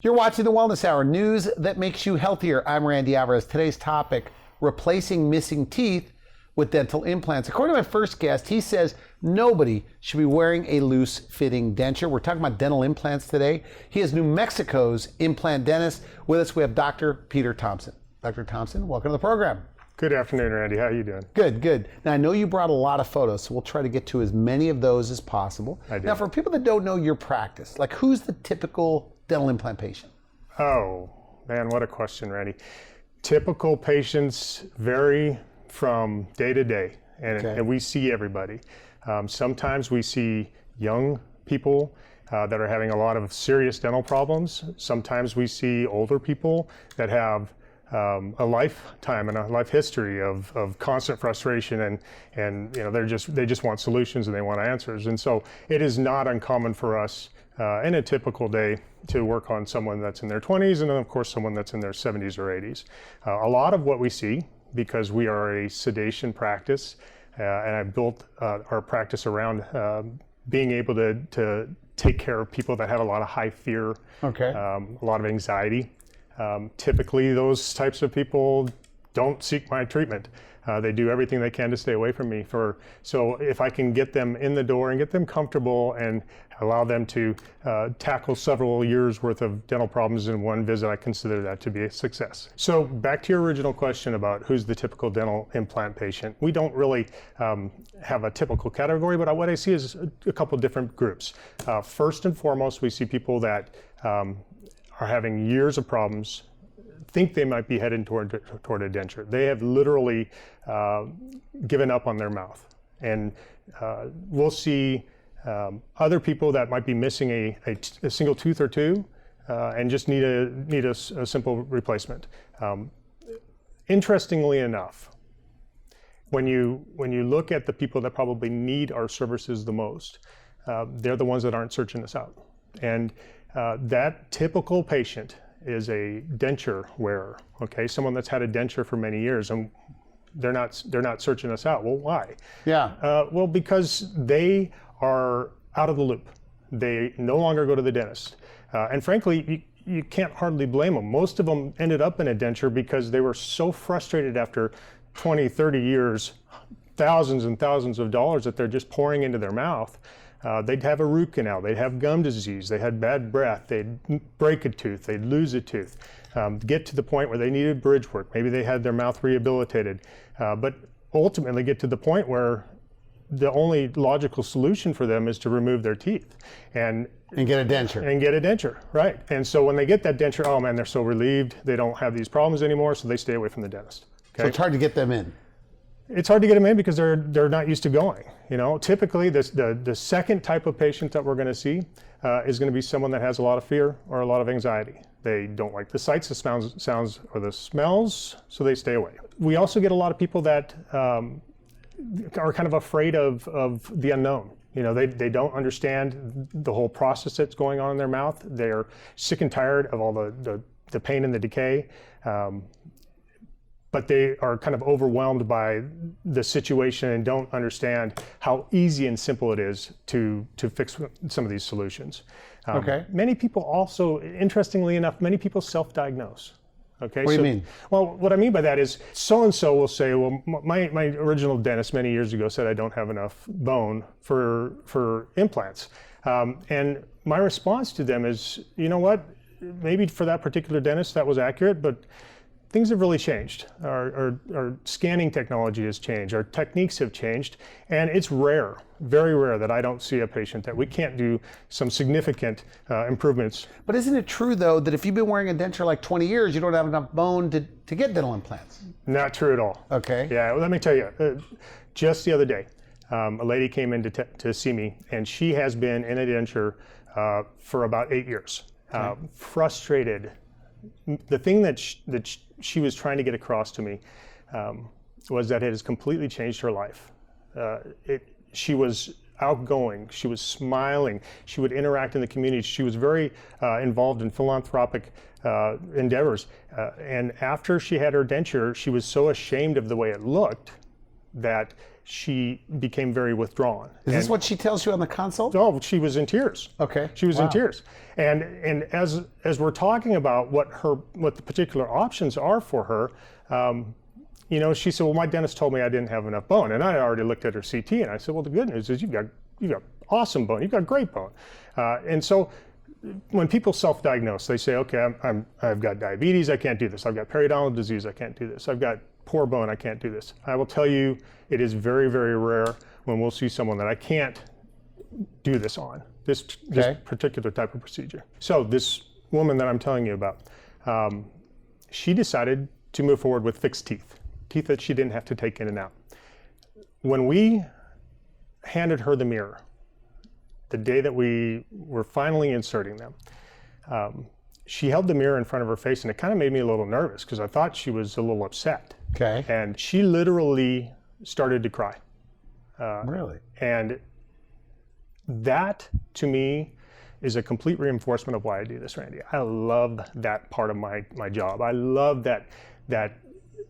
You're watching the Wellness Hour, news that makes you healthier. I'm Randy Alvarez. Today's topic, replacing missing teeth with dental implants. According to my first guest, he says nobody should be wearing a loose-fitting denture. We're talking about dental implants today. He is New Mexico's implant dentist. With us, we have Dr. Peter Thompson. Dr. Thompson, welcome to the program. Good afternoon, Randy. How are you doing? Good, good. Now, I know you brought a lot of photos, so we'll try to get to as many of those as possible. I did. Now, for people that don't know your practice, like who's the typical dental implant patient? Oh, man, what a question, Randy. Typical patients vary from day to day, and we see everybody. Sometimes we see young people that are having a lot of serious dental problems. Sometimes we see older people that have a lifetime and a life history of constant frustration, and you know they just want solutions and they want answers. And so it is not uncommon for us in a typical day to work on someone that's in their 20s and then of course someone that's in their 70s or 80s. A lot of what we see, because we are a sedation practice, and I built our practice around being able to take care of people that have a lot of high fear, a lot of anxiety. Typically those types of people don't seek my treatment. They do everything they can to stay away from me. So if I can get them in the door and get them comfortable and allow them to tackle several years worth of dental problems in one visit, I consider that to be a success. So back to your original question about who's the typical dental implant patient. We don't really have a typical category, but what I see is a couple different groups. First and foremost, we see people that are having years of problems, think they might be heading toward a denture. They have literally given up on their mouth. And we'll see other people that might be missing a single tooth or two and just need a simple replacement. Interestingly enough, when you look at the people that probably need our services the most, they're the ones that aren't searching us out. And that typical patient is a denture wearer, someone that's had a denture for many years, and they're not searching us out. Well, why? Yeah. Well, because they are out of the loop. They no longer go to the dentist, and frankly, you can't hardly blame them. Most of them ended up in a denture because they were so frustrated after 20, 30 years, thousands and thousands of dollars that they're just pouring into their mouth. They'd have a root canal, they'd have gum disease, they had bad breath, they'd break a tooth, they'd lose a tooth, get to the point where they needed bridge work. Maybe they had their mouth rehabilitated, but ultimately get to the point where the only logical solution for them is to remove their teeth and get a denture. And get a denture, right. And so when they get that denture, oh man, they're so relieved, they don't have these problems anymore, so they stay away from the dentist. So it's hard to get them in. It's hard to get them in because they're not used to going. Typically the second type of patient that we're going to see is going to be someone that has a lot of fear or a lot of anxiety. They don't like the sights, the sounds, or the smells, so they stay away. We also get a lot of people that are kind of afraid of the unknown. They don't understand the whole process that's going on in their mouth. They're sick and tired of all the pain and the decay. But they are kind of overwhelmed by the situation and don't understand how easy and simple it is to fix some of these solutions. Many people also, interestingly enough, many people self-diagnose. What do you mean? Well, what I mean by that is so-and-so will say, well, my original dentist many years ago said I don't have enough bone for implants. And my response to them is, you know what, maybe for that particular dentist that was accurate, but things have really changed. Our scanning technology has changed, our techniques have changed, and it's rare, very rare, that I don't see a patient that we can't do some significant improvements. But isn't it true, though, that if you've been wearing a denture like 20 years, you don't have enough bone to get dental implants? Not true at all. Okay. Yeah, well, let me tell you, just the other day, a lady came in to see me, and she has been in a denture for about 8 years. Frustrated. The thing that she was trying to get across to me was that it has completely changed her life. She was outgoing, she was smiling, she would interact in the community, she was very involved in philanthropic endeavors. And after she had her denture, she was so ashamed of the way it looked that she became very withdrawn. Is this what she tells you on the consult? Oh, she was in tears. Okay. She was in tears. And as we're talking about what the particular options are for her, she said, well, my dentist told me I didn't have enough bone. And I had already looked at her CT, and I said, well, the good news is you've got awesome bone. You've got great bone. And so when people self-diagnose, they say, okay, I've got diabetes, I can't do this. I've got periodontal disease, I can't do this. I've got poor bone, I can't do this. I will tell you, it is very, very rare when we'll see someone that I can't do this on, this particular type of procedure. So this woman that I'm telling you about, she decided to move forward with fixed teeth that she didn't have to take in and out. When we handed her the mirror, the day that we were finally inserting them, she held the mirror in front of her face, and it kind of made me a little nervous because I thought she was a little upset. Okay. And she literally started to cry. Really? And that, to me, is a complete reinforcement of why I do this, Randy. I love that part of my job. I love that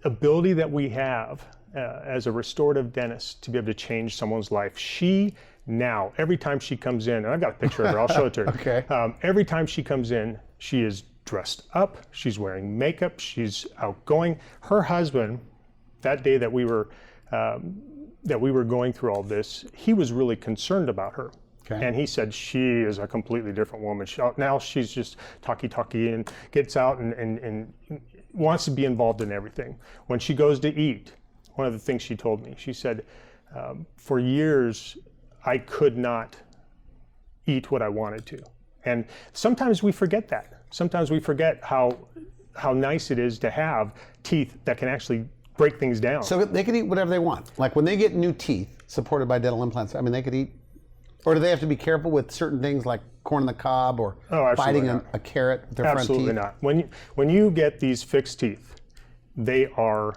ability that we have as a restorative dentist to be able to change someone's life. She now, every time she comes in, and I've got a picture of her, I'll show it to her. Okay. Every time she comes in, she is dressed up, she's wearing makeup, she's outgoing. Her husband, that day that we were going through all this, he was really concerned about her. Okay. And he said, she is a completely different woman. Now she's just talky and gets out and wants to be involved in everything. When she goes to eat, one of the things she told me, she said, for years, I could not eat what I wanted to. And sometimes we forget that. Sometimes we forget how nice it is to have teeth that can actually break things down. So they can eat whatever they want. Like when they get new teeth supported by dental implants, I mean, they could eat, or do they have to be careful with certain things like corn on the cob or biting a carrot with their front teeth? Absolutely not. When you get these fixed teeth, they are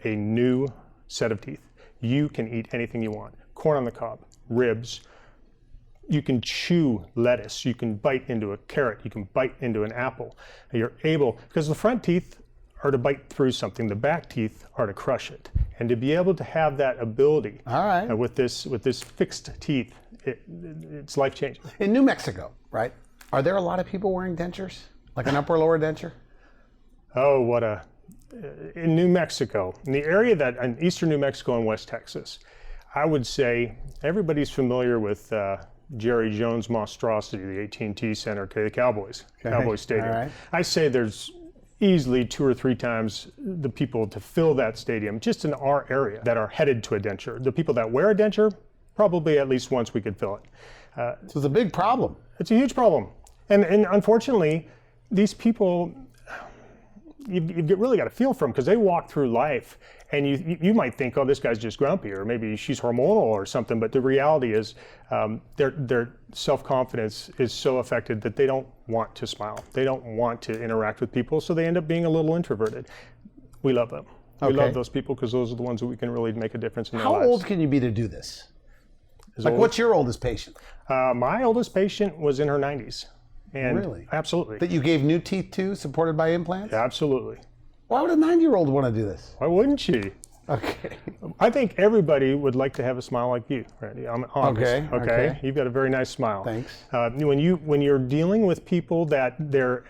a new set of teeth. You can eat anything you want. Corn on the cob, ribs, you can chew lettuce, you can bite into a carrot, you can bite into an apple. You're able, because the front teeth are to bite through something, the back teeth are to crush it. And to be able to have that ability with this fixed teeth, it's life-changing. In New Mexico, right, are there a lot of people wearing dentures? Like an upper lower denture? Oh, in New Mexico, in the area in eastern New Mexico and West Texas, I would say everybody's familiar with Jerry Jones' monstrosity, the AT&T Center, the Cowboys Stadium. Right. I say there's easily 2 or 3 times the people to fill that stadium just in our area that are headed to a denture. The people that wear a denture, probably at least once we could fill it. So it's a big problem. It's a huge problem. And unfortunately, these people, you really got to feel for them because they walk through life and you might think, oh, this guy's just grumpy or maybe she's hormonal or something, but the reality is their self-confidence is so affected that they don't want to smile. They don't want to interact with people, so they end up being a little introverted. We love them. We love those people because those are the ones that we can really make a difference in their lives. How old can you be to do this? What's your oldest patient? My oldest patient was in her 90s. And really? Absolutely. That you gave new teeth to, supported by implants? Absolutely. Why would a 90-year-old want to do this? Why wouldn't she? Okay. I think everybody would like to have a smile like you, Randy. I'm honest. Okay. You've got a very nice smile. Thanks. When you're dealing with people that they're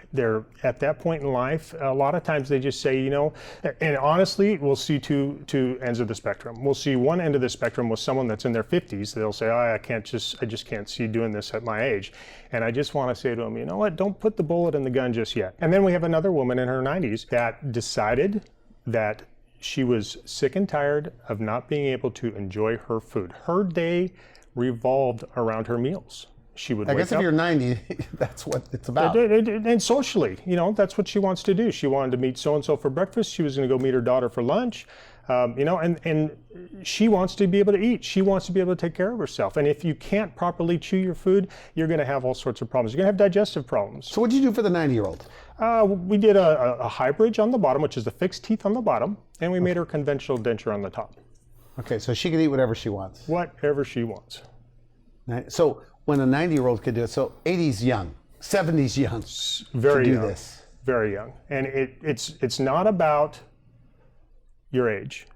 at that point in life, a lot of times they just say, and honestly, we'll see two ends of the spectrum. We'll see one end of the spectrum with someone that's in their 50s. They'll say, I just can't see doing this at my age. And I just want to say to them, you know what? Don't put the bullet in the gun just yet. And then we have another woman in her 90s that decided that she was sick and tired of not being able to enjoy her food. Her day revolved around her meals. She would wake up. I guess if you're 90, that's what it's about. And socially, that's what she wants to do. She wanted to meet so-and-so for breakfast. She was going to go meet her daughter for lunch. And she wants to be able to eat. She wants to be able to take care of herself. And if you can't properly chew your food, you're going to have all sorts of problems. You're going to have digestive problems. So what did you do for the 90-year-old? We did a high bridge on the bottom, which is the fixed teeth on the bottom, and we made her conventional denture on the top. Okay, so she can eat whatever she wants. Whatever she wants. So when a 90-year-old could do it, so 80s young, 70s young, very to do young, this. Very young. And it's not about your age.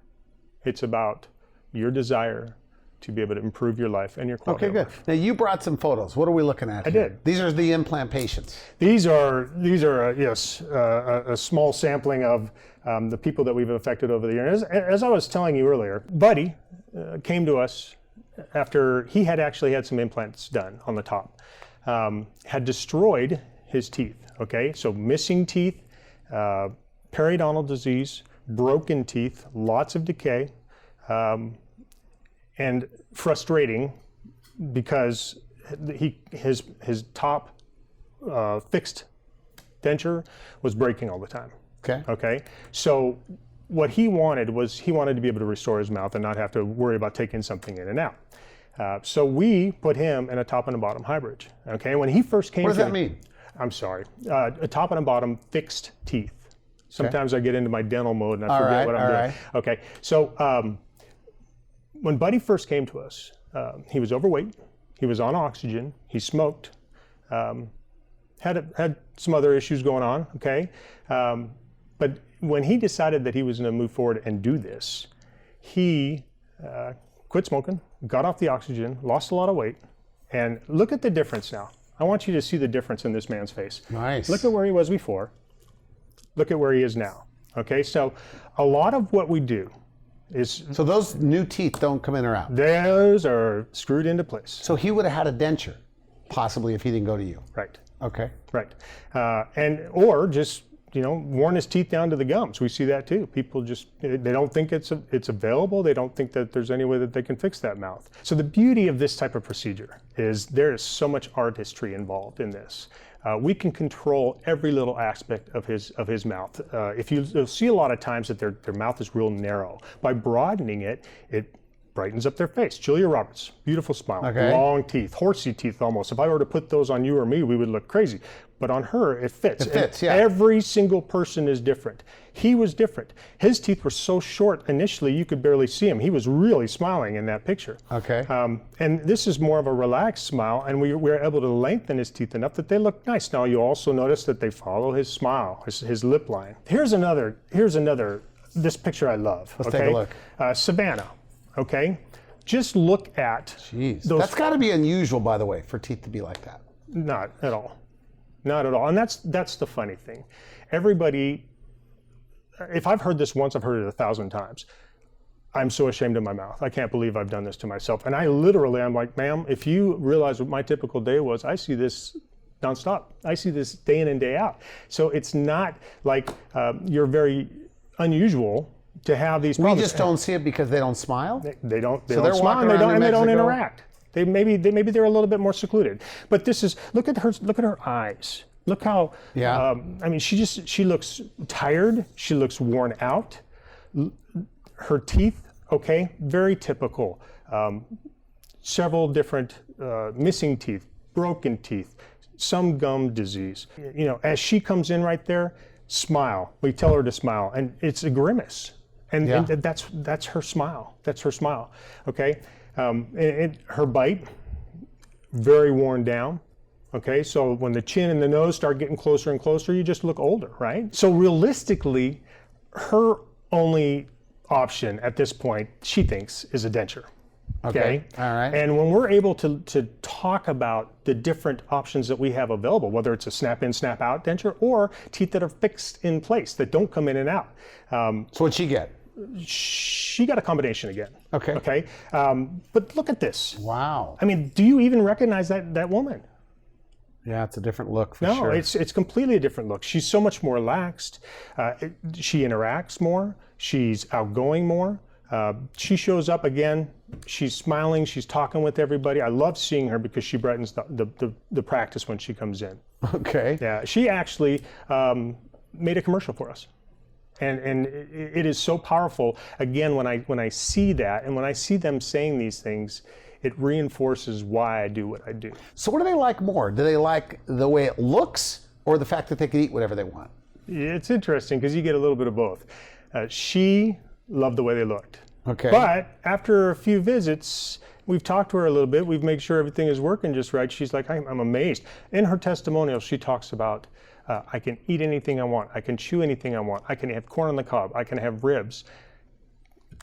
It's about your desire to be able to improve your life and your quality of Okay, good. life. Now you brought some photos. What are we looking at? I did. These are the implant patients. These are yes, a small sampling of the people that we've affected over the years. As I was telling you earlier, Buddy came to us after he had actually had some implants done on the top, had destroyed his teeth. Okay, so missing teeth, periodontal disease, broken teeth, lots of decay. And frustrating because his top fixed denture was breaking all the time. Okay. Okay. So what he wanted was he wanted to be able to restore his mouth and not have to worry about taking something in and out. So we put him in a top and a bottom high bridge. Okay. When he first came, What does that mean? I'm sorry. A top and a bottom fixed teeth. Sometimes I get into my dental mode and I forget what I'm doing. Right. Okay. So when Buddy first came to us, he was overweight, he was on oxygen, he smoked, had some other issues going on, okay? But when he decided that he was gonna move forward and do this, he quit smoking, got off the oxygen, lost a lot of weight, and look at the difference now. I want you to see the difference in this man's face. Nice. Look at where he was before, look at where he is now, okay? So a lot of what we do is... So those new teeth don't come in or out. Those are screwed into place. So he would have had a denture, possibly, if he didn't go to you. Right, Okay. right. Or just, worn his teeth down to the gums. We see that too. People just, they don't think it's available. They don't think that there's any way that they can fix that mouth. So the beauty of this type of procedure is there is so much artistry involved in this. We can control every little aspect of his mouth. You'll see a lot of times that their mouth is real narrow. By broadening it, it brightens up their face. Julia Roberts, beautiful smile, Okay. long teeth, horsey teeth almost. If I were to put those on you or me, we would look crazy. But on her, it fits. It fits, And yeah. every single person is different. He was different. His teeth were so short initially, you could barely see him. He was really smiling in that picture. Okay. And this is more of a relaxed smile, and we were able to lengthen his teeth enough that they look nice. Now you also notice that they follow his smile, his lip line. Here's another, this picture I love. Let's take a look. Savannah, okay? Just look at Jeez. those. That's got to be unusual, by the way, for teeth to be like that. Not at all. Not at all. And that's the funny thing. Everybody, if I've heard this once, I've heard it 1,000 times. I'm so ashamed of my mouth. I can't believe I've done this to myself. And I'm like, ma'am, if you realize what my typical day was, I see this nonstop. I see this day in and day out. So it's not like you're very unusual to have these problems. We just don't see it because they don't smile? They don't So they're smile walking and around in they don't Mexico? interact. Maybe they're a little bit more secluded. But this is, look at her eyes. Look how, Yeah. she looks tired. She looks worn out. Her teeth, okay, very typical. Several different missing teeth, broken teeth, some gum disease. As she comes in right there, smile. We tell her to smile, and it's a grimace. And that's her smile. That's her smile, okay? Her bite, very worn down. Okay, so when the chin and the nose start getting closer and closer, you just look older, right? So realistically, her only option at this point, she thinks, is a denture. Okay. All right. And when we're able to talk about the different options that we have available, whether it's a snap-in, snap-out denture or teeth that are fixed in place that don't come in and out. So what'd she get? She got a combination again. Okay. Okay. But look at this. Wow. I mean, do you even recognize that woman? Yeah, it's a different look for No, sure. it's completely a different look. She's so much more relaxed. She interacts more. She's outgoing more. She shows up again. She's smiling. She's talking with everybody. I love seeing her because she brightens the practice when she comes in. Okay. Yeah, she actually made a commercial for us. And it is so powerful. Again, when I see that and when I see them saying these things, it reinforces why I do what I do. So what do they like more? Do they like the way it looks or the fact that they can eat whatever they want? It's interesting because you get a little bit of both. She loved the way they looked. Okay. But after a few visits, we've talked to her a little bit. We've made sure everything is working just right. She's like, I'm amazed. In her testimonial, she talks about, I can eat anything I want. I can chew anything I want. I can have corn on the cob. I can have ribs.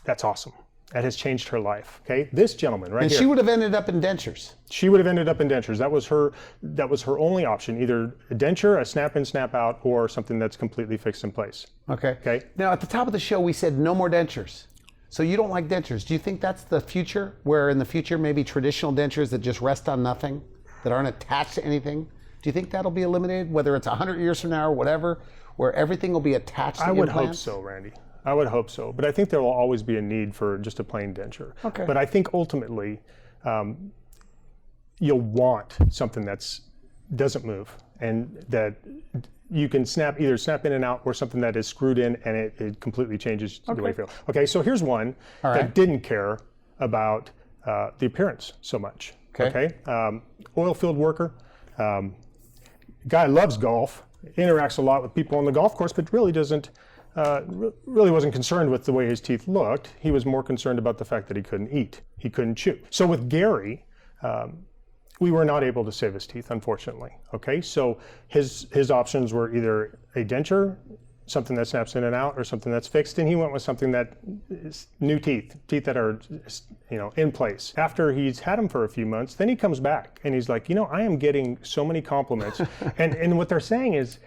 That's awesome. That has changed her life. Okay, this gentleman right and here. she would have ended up in dentures. She would have ended up in dentures. That was her only option, either a denture, a snap in, snap out, or something that's completely fixed in place. Okay. Okay. Now, at the top of the show, we said no more dentures. So you don't like dentures. Do you think that's the future, where in the future maybe traditional dentures that just rest on nothing, that aren't attached to anything? Do you think that'll be eliminated, whether it's 100 years from now or whatever, where everything will be attached to implants? I would hope so, Randy. I would hope so. But I think there will always be a need for just a plain denture. Okay. But I think ultimately you'll want something that's doesn't move and that you can either snap in and out, or something that is screwed in and it completely changes the way you feel. Okay, so here's one that didn't care about the appearance so much. Okay. Oil field worker. Guy loves golf, interacts a lot with people on the golf course, but really wasn't concerned with the way his teeth looked. He was more concerned about the fact that he couldn't eat, he couldn't chew. So with Gary, we were not able to save his teeth, unfortunately. Okay, so his options were either a denture, something that snaps in and out, or something that's fixed, and he went with something that is new teeth that are in place. After he's had them for a few months, then he comes back and he's like, I am getting so many compliments, and what they're saying is,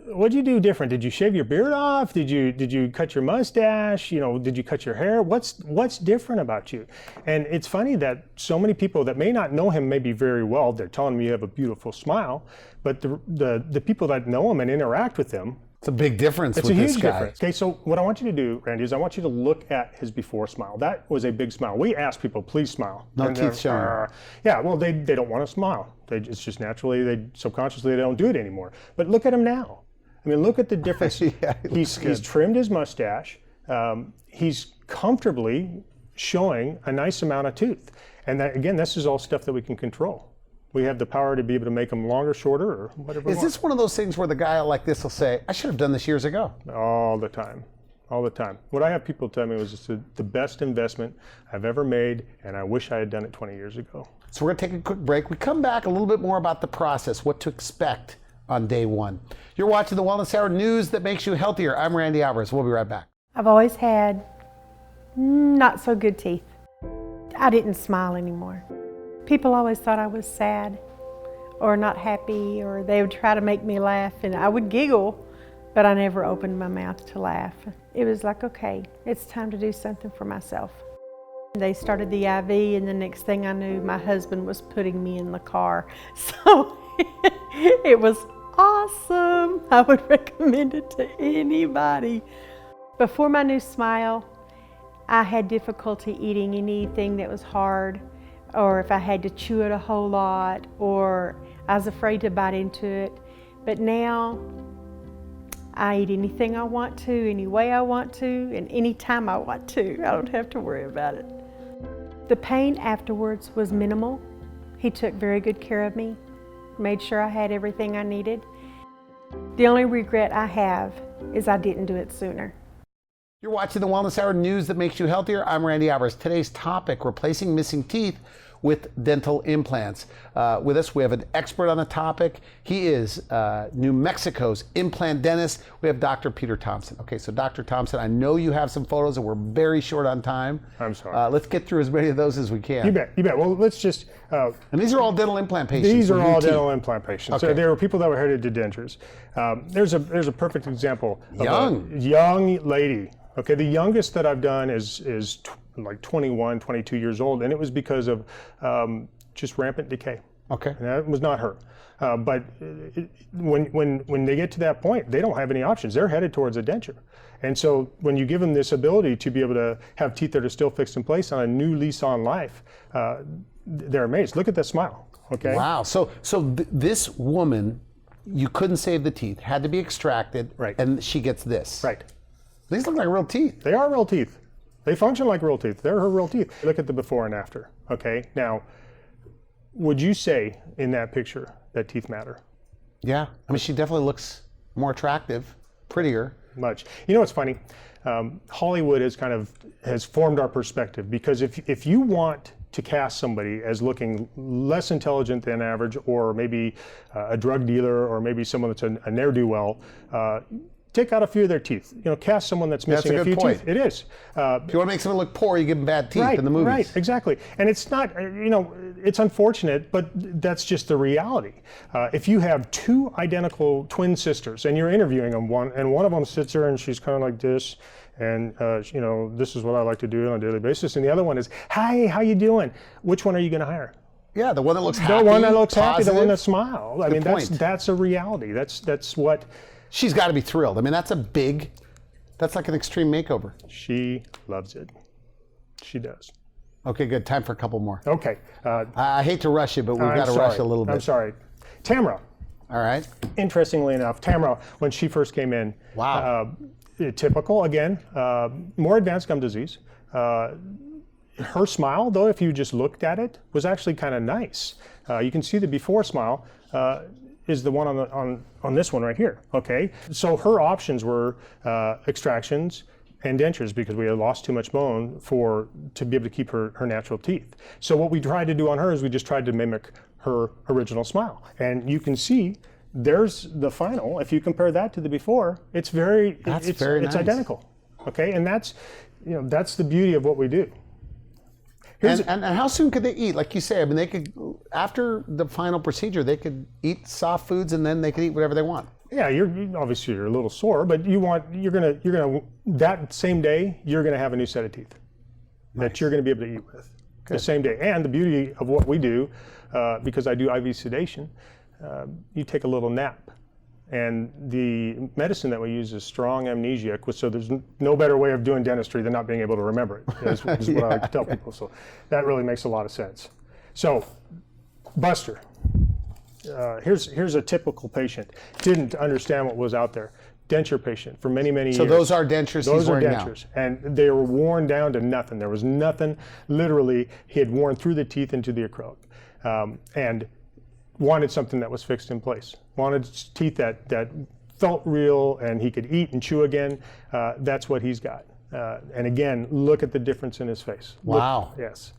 what'd you do different? Did you shave your beard off? Did you cut your mustache? Did you cut your hair? What's different about you? And it's funny that so many people that may not know him maybe very well, they're telling me you have a beautiful smile, but the people that know him and interact with him, it's a big difference with this guy. It's a huge difference. Okay, so what I want you to do, Randy, is I want you to look at his before smile. That was a big smile. We asked people, please smile. No teeth showing. Yeah, well, they don't want to smile. It's just naturally, subconsciously, they don't do it anymore. But look at him now. I mean, look at the difference. Yeah, he's trimmed his mustache. He's comfortably showing a nice amount of tooth. And that, again, this is all stuff that we can control. We have the power to be able to make them longer, shorter, or whatever. Is this one of those things where the guy like this will say, I should have done this years ago? All the time. All the time. What I have people tell me was it's the best investment I've ever made, and I wish I had done it 20 years ago. So we're going to take a quick break. We come back a little bit more about the process, what to expect on day one. You're watching the Wellness Hour, news that makes you healthier. I'm Randy Alvarez. We'll be right back. I've always had not so good teeth. I didn't smile anymore. People always thought I was sad or not happy, or they would try to make me laugh, and I would giggle, but I never opened my mouth to laugh. It was like, okay, it's time to do something for myself. They started the IV, and the next thing I knew, my husband was putting me in the car. So it was awesome. I would recommend it to anybody. Before my new smile, I had difficulty eating anything that was hard, or if I had to chew it a whole lot, or I was afraid to bite into it. But now I eat anything I want to, any way I want to, and any time I want to. I don't have to worry about it. The pain afterwards was minimal. He took very good care of me, made sure I had everything I needed. The only regret I have is I didn't do it sooner. You're watching the Wellness Hour, news that makes you healthier. I'm Randy Alvarez. Today's topic, replacing missing teeth with dental implants. With us, we have an expert on the topic. He is New Mexico's implant dentist. We have Dr. Peter Thompson. Okay, so Dr. Thompson, I know you have some photos and we're very short on time. I'm sorry. Let's get through as many of those as we can. You bet. Well, let's just... and these are all dental implant patients. These are all dental implant patients. Okay. So there were people that were headed to dentures. There's a perfect example of a young lady. Okay, the youngest that I've done is like 21, 22 years old, and it was because of just rampant decay. Okay. And that was not her. But when they get to that point, they don't have any options. They're headed towards a denture. And so when you give them this ability to be able to have teeth that are still fixed in place on a new lease on life, they're amazed. Look at that smile. Okay. Wow. So this woman, you couldn't save the teeth, had to be extracted, right? And she gets this. Right. These look like real teeth. They are real teeth. They function like real teeth. They're her real teeth. Look at the before and after. Okay. Now, would you say in that picture that teeth matter? Yeah. I mean, she definitely looks more attractive, prettier. Much. You know what's funny? Hollywood has formed our perspective, because if you want to cast somebody as looking less intelligent than average, or maybe a drug dealer, or maybe someone that's a ne'er-do-well, take out a few of their teeth. Cast someone that's missing a few point. teeth. It is. If you want to make someone look poor, you give them bad teeth in the movies. Right, exactly. And it's not, it's unfortunate, but that's just the reality. If you have two identical twin sisters and you're interviewing them, one of them sits there and she's kind of like this, and this is what I like to do on a daily basis, and the other one is, hi, how you doing? Which one are you going to hire? Yeah, the one that looks happy, the one that looks happy, the one that positive. smiles. I mean, that's a reality. That's what. She's got to be thrilled. I mean, that's like an extreme makeover. She loves it. She does. Okay, good. Time for a couple more. Okay. I hate to rush you, but we've got to rush a little bit. I'm sorry. Tamara. All right. Interestingly enough, Tamara, when she first came in, Wow. Typical, again, more advanced gum disease. Her smile, though, if you just looked at it, was actually kind of nice. You can see the before smile is the one on this one right here, okay? So her options were extractions and dentures because we had lost too much bone to be able to keep her natural teeth. So what we tried to do on her is we just tried to mimic her original smile. And you can see there's the final. If you compare that to the before, it's very nice. Identical, okay? And that's the beauty of what we do. And how soon could they eat? Like you say, I mean, they could, after the final procedure, they could eat soft foods and then they could eat whatever they want. Yeah, you're obviously a little sore, but you're gonna that same day you're gonna have a new set of teeth that you're gonna be able to eat with the same day. And the beauty of what we do, because I do IV sedation, you take a little nap. And the medicine that we use is strong amnesiac, so there's no better way of doing dentistry than not being able to remember it, is what I like to tell people. So that really makes a lot of sense. So, Buster, here's a typical patient. Didn't understand what was out there. Denture patient for many, many years. So those are dentures he's wearing now? Those are dentures. And they were worn down to nothing. There was nothing, literally, he had worn through the teeth into the acrylic. And wanted something that was fixed in place. Wanted teeth that felt real and he could eat and chew again. That's what he's got. And again, look at the difference in his face. Wow. Look, yes.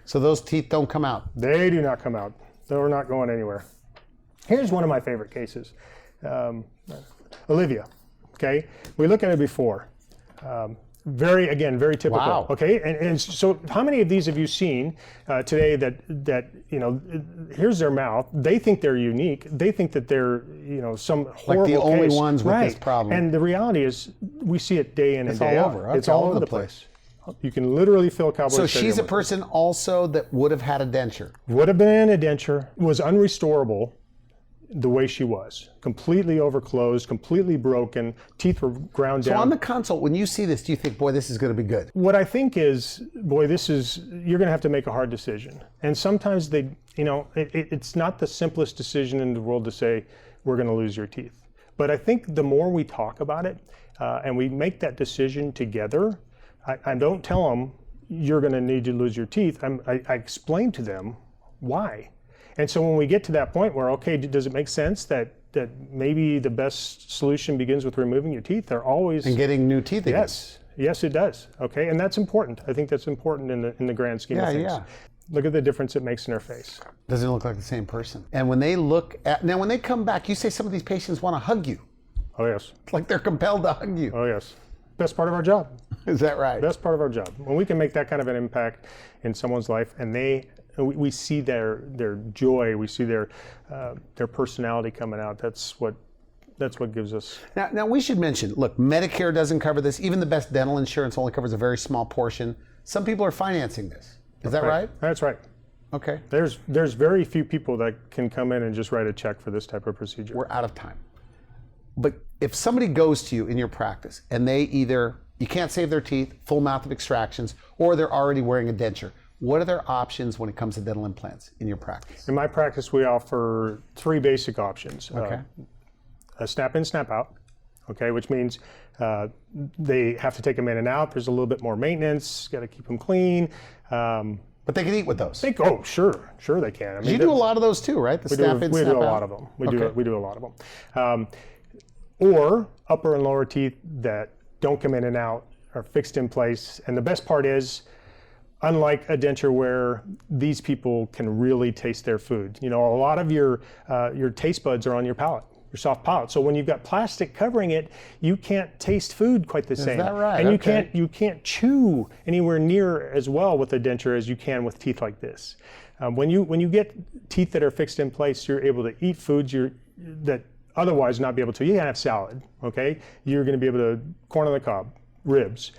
So those teeth don't come out? They do not come out. They're not going anywhere. Here's one of my favorite cases. Olivia, okay? We looked at it before. Very typical. Wow. Okay, and so how many of these have you seen today that here's their mouth. They think they're unique. They think that they're some horrible like the only case. ones with this problem. And the reality is we see it day in and day out. Okay, It's all over the place. You can literally fill Cowboy So Stadium she's a with it. person also that would have had a denture. Would have been a denture, was unrestorable the way she was. Completely overclosed, completely broken, teeth were ground down. So on the consult, when you see this, do you think, boy, this is going to be good? What I think is, boy, you're going to have to make a hard decision. And sometimes it's not the simplest decision in the world to say, we're going to lose your teeth. But I think the more we talk about it and we make that decision together, I don't tell them, you're going to need to lose your teeth. I explain to them why. And so when we get to that point where, okay, does it make sense that maybe the best solution begins with removing your teeth? They're always... And getting new teeth again. Yes, it does. Okay, and that's important. I think that's important in the grand scheme of things. Yeah. Look at the difference it makes in their face. Doesn't look like the same person. And when they when they come back, you say some of these patients want to hug you. Oh, yes. Like they're compelled to hug you. Oh, yes. Best part of our job. Is that right? Best part of our job. When we can make that kind of an impact in someone's life and we see their joy, we see their personality coming out. That's what gives us. Now we should mention, look, Medicare doesn't cover this. Even the best dental insurance only covers a very small portion. Some people are financing this. Is that right? That's right. Okay. There's very few people that can come in and just write a check for this type of procedure. We're out of time. But if somebody goes to you in your practice and they either, you can't save their teeth, full mouth of extractions, or they're already wearing a denture, what are their options when it comes to dental implants in your practice? In my practice, we offer 3 basic options. Okay. A snap in, snap out, okay, which means they have to take them in and out. There's a little bit more maintenance, got to keep them clean. But they can eat with those. Sure they can. I mean, you do a lot of those too, right? The snap in, we snap do a out? lot of them. We do a lot of them. Or upper and lower teeth that don't come in and out are fixed in place. And the best part is, unlike a denture where these people can really taste their food. A lot of your taste buds are on your palate. soft palate. So when you've got plastic covering it, you can't taste food quite the same. Is that right? And Okay. you can't chew anywhere near as well with a denture as you can with teeth like this. When you get teeth that are fixed in place, you're able to eat foods that otherwise not be able to. You can have salad, okay? You're going to be able to corn on the cob, ribs,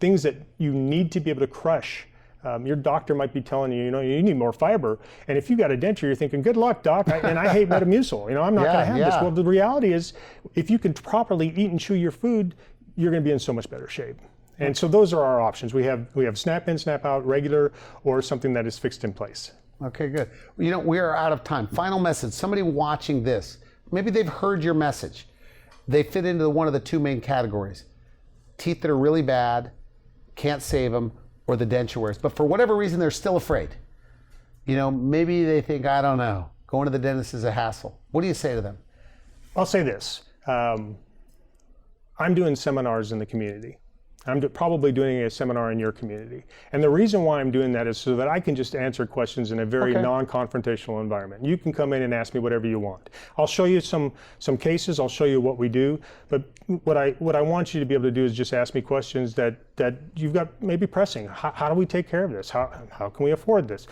things that you need to be able to crush. Your doctor might be telling you, you need more fiber. And if you got a denture, you're thinking, good luck, doc. And I hate Metamucil. I'm not going to have this. Well, the reality is, if you can properly eat and chew your food, you're going to be in so much better shape. And so those are our options. We have snap in, snap out, regular, or something that is fixed in place. Okay, good. We are out of time. Final message. Somebody watching this, maybe they've heard your message. They fit into one of the two main categories. Teeth that are really bad, can't save them, or the denture wears. But for whatever reason, they're still afraid. Maybe they think, I don't know, going to the dentist is a hassle. What do you say to them? I'll say this. I'm doing seminars in the community. I'm probably doing a seminar in your community. And the reason why I'm doing that is so that I can just answer questions in a very non-confrontational environment. You can come in and ask me whatever you want. I'll show you some cases, I'll show you what we do, but what I want you to be able to do is just ask me questions that you've got maybe pressing. How do we take care of this? How can we afford this?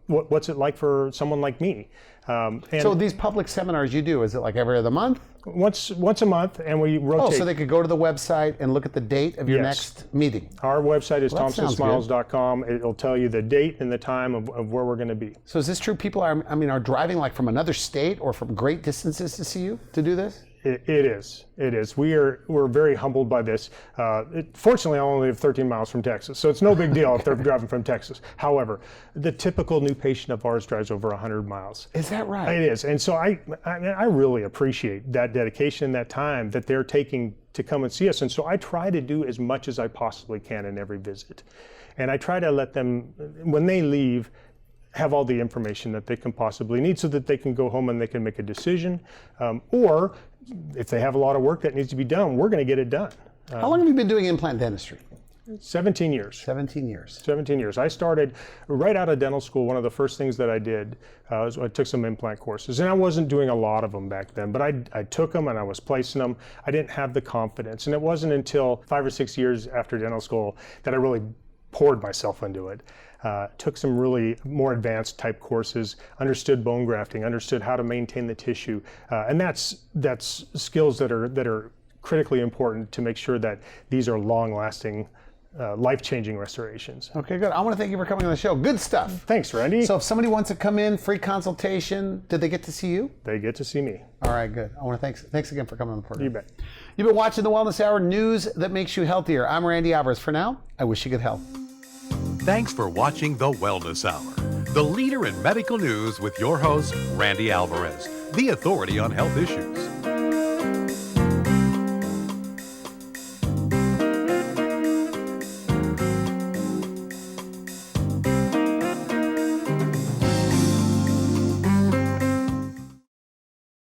What's it like for someone like me? So these public seminars you do, is it like every other month? Once a month, and we rotate. Oh, so they could go to the website and look at the date of your next meeting. Our website is thompsonsmiles.com. It'll tell you the date and the time of where we're going to be. So is this true? People are driving like from another state or from great distances to see you to do this? It is. We're very humbled by this. Fortunately, I only live 13 miles from Texas, so it's no big deal if they're driving from Texas. However, the typical new patient of ours drives over 100 miles. Is that right? It is, and so I really appreciate that dedication and that time that they're taking to come and see us. And so I try to do as much as I possibly can in every visit, and I try to let them, when they leave, have all the information that they can possibly need so that they can go home and they can make a decision, or if they have a lot of work that needs to be done, we're going to get it done. How long have you been doing implant dentistry? 17 years. 17 years. 17 years. I started right out of dental school. One of the first things that I did was I took some implant courses, and I wasn't doing a lot of them back then, but I took them and I was placing them. I didn't have the confidence, and it wasn't until 5 or 6 years after dental school that I really poured myself into it. Took some really more advanced type courses, understood bone grafting, understood how to maintain the tissue, and that's skills that are critically important to make sure that these are long-lasting, life-changing restorations. Okay, good. I want to thank you for coming on the show. Good stuff. Thanks, Randy. So if somebody wants to come in, free consultation, did they get to see you? They get to see me. All right, good. I want to thanks again for coming on the program. You bet. You've been watching the Wellness Hour, news that makes you healthier. I'm Randy Alvarez. For now, I wish you good health. Thanks for watching The Wellness Hour, the leader in medical news with your host, Randy Alvarez, the authority on health issues.